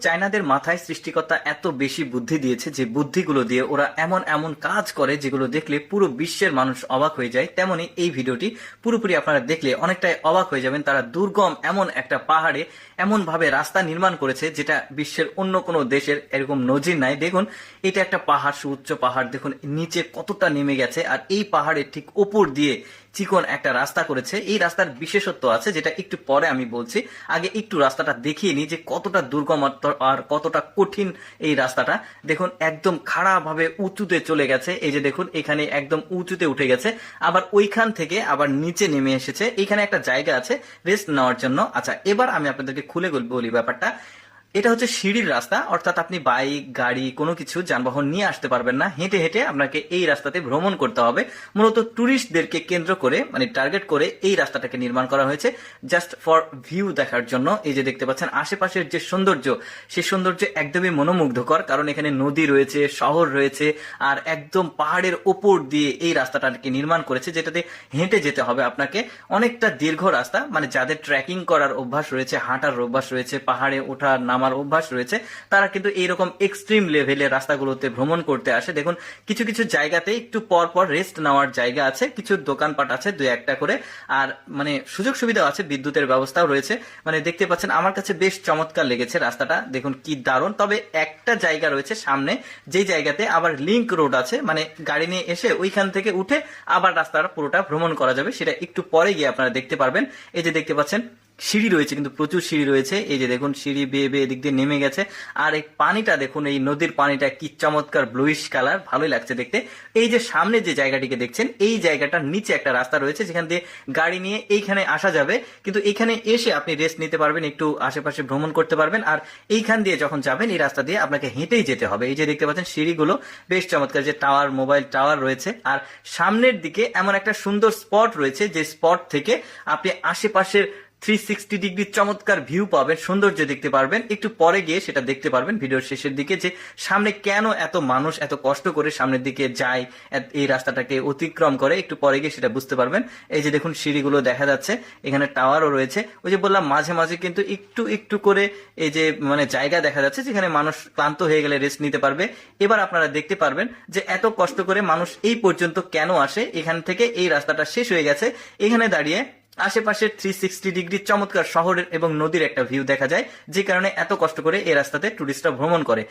চায়নাদের মাথায় সৃষ্টিকর্তা এত বেশি বুদ্ধি দিয়েছে যে বুদ্ধিগুলো দিয়ে ওরা এমন এমন কাজ করে যেগুলো দেখলে পুরো বিশ্বের মানুষ অবাক হয়ে যায়। তেমনি এই ভিডিওটি পুরোপুরি আপনারা দেখলে অনেকটাই অবাক হয়ে যাবেন। তারা দুর্গম এমন একটা পাহাড়ে এমন ভাবে রাস্তা নির্মাণ করেছে যেটা বিশ্বের অন্য কোনো দেশের এরকম নজির নাই। দেখুন, এটা একটা পাহাড়, সুউচ্চ পাহাড়, দেখুন নিচে কতটা নেমে গেছে, আর এই পাহাড়ের ঠিক উপর দিয়ে চিকন একটা রাস্তা করেছে। এই রাস্তার বিশেষত্ব আছে যেটা একটু পরে আমি বলছি, আগে একটু রাস্তাটা দেখিয়ে নিই যে কতটা দুর্গম আর কতটা কঠিন এই রাস্তাটা। দেখুন একদম খাড়া ভাবে উঁচুতে চলে গেছে, এই যে দেখুন এখানে একদম উঁচুতে উঠে গেছে, আবার ওইখান থেকে আবার নিচে নেমে এসেছে। এখানে একটা জায়গা আছে রেস্ট নেওয়ার জন্য। আচ্ছা, এবার আমি আপনাদেরকে খুলে বলি ব্যাপারটা। এটা হচ্ছে সিঁড়ির রাস্তা, অর্থাৎ আপনি বাইক, গাড়ি, কোনো কিছু যানবাহন নিয়ে আসতে পারবেন না, হেঁটে হেঁটে আপনাকে এই রাস্তাতে ভ্রমণ করতে হবে। মূলত ট্যুরিস্টদেরকে কেন্দ্র করে, মানে টার্গেট করে এই রাস্তাটাকে নির্মাণ করা হয়েছে, জাস্ট ফর ভিউ দেখার জন্য। এই যে দেখতে পাচ্ছেন আশেপাশের যে সৌন্দর্য, সেই সৌন্দর্য একদমই মনোমুগ্ধকর, কারণ এখানে নদী রয়েছে, শহর রয়েছে, আর একদম পাহাড়ের ওপর দিয়ে এই রাস্তাটাকে নির্মাণ করেছে, যেটাতে হেঁটে যেতে হবে আপনাকে। অনেকটা দীর্ঘ রাস্তা, মানে যাদের ট্রেকিং করার অভ্যাস রয়েছে, হাঁটার অভ্যাস রয়েছে, পাহাড়ে ওঠার নামার অভ্যাস রয়েছে, তারা কিন্তু এইরকম এক্সট্রিম লেভেলের রাস্তাগুলোতে ভ্রমণ করতে আসে। দেখুন কিছু কিছু জায়গাতে একটু পর পর রেস্ট নেওয়ার জায়গা আছে, কিছু দোকানপাট আছে দুই একটা করে, আর মানে সুযোগ সুবিধা আছে, বিদ্যুতের ব্যবস্থাও রয়েছে। মানে দেখতে পাচ্ছেন আমার কাছে বেশ চমৎকার লেগেছে রাস্তাটা, দেখুন কি দারুণ। তবে একটা জায়গা রয়েছে সামনে, যে জায়গাতে আবার লিংক রোড আছে, মানে গাড়ি নিয়ে এসে ওইখান থেকে উঠে আবার রাস্তাটা পুরোটা ভ্রমণ করা যাবে, সেটা একটু পরে গিয়ে আপনারা দেখতে পারবেন। এই যে দেখতে পাচ্ছেন সিঁড়ি রয়েছে, কিন্তু প্রচুর সিঁড়ি রয়েছে। এই যে দেখুন সিঁড়ি বেয়ে বেয়ে এদিক দিয়ে নেমে গেছে, আর এই পানিটা দেখুন, এই নদীর পানিটা কি চমৎকার ব্লুইশ কালার, ভালোই লাগছে দেখতে। এই যে সামনে যে জায়গাটিকে দেখছেন, এই জায়গাটার নিচে একটা রাস্তা রয়েছে যেখান দিয়ে গাড়ি নিয়ে এইখানে আসা যাবে, কিন্তু এখানে এসে আপনি রেস্ট নিতে পারবেন, একটু আশেপাশে ভ্রমণ করতে পারবেন। আর এইখান দিয়ে যখন যাবেন এই রাস্তা দিয়ে আপনাকে হেঁটেই যেতে হবে। এই যে দেখতে পাচ্ছেন সিঁড়িগুলো বেশ চমৎকার, যে টাওয়ার, মোবাইল টাওয়ার রয়েছে, আর সামনের দিকে এমন একটা সুন্দর স্পট রয়েছে যে স্পট থেকে আপনি আশেপাশের 360 ডিগ্রি চমৎকার ভিউ পাবেন, সৌন্দর্য দেখতে পারবেন। একটু পরে গিয়ে সেটা দেখতে পারবেন ভিডিওর শেষের দিকে, যে সামনে কেন এত মানুষ এত কষ্ট করে সামনের দিকে যায়, এই রাস্তাটাকে অতিক্রম করে, একটু পরে গিয়ে সেটা বুঝতে পারবেন। এই যে দেখুন সিঁড়িগুলো দেখা যাচ্ছে, এখানে টাওয়ারও রয়েছে। ওই যে বললাম মাঝে মাঝে কিন্তু একটু একটু করে এই যে মানে জায়গা দেখা যাচ্ছে যেখানে মানুষ ক্লান্ত হয়ে গেলে রেস্ট নিতে পারবে। এবার আপনারা দেখতে পারবেন যে এত কষ্ট করে মানুষ এই পর্যন্ত কেন আসে। এখান থেকে এই রাস্তাটা শেষ হয়ে গেছে, এখানে দাঁড়িয়ে আশেপাশের 360 ডিগ্রি চমৎকার শহরের এবং নদীর একটা ভিউ দেখা যায়, যে কারণে এত কষ্ট করে এই রাস্তাতে টুরিস্টরা ভ্রমণ করে।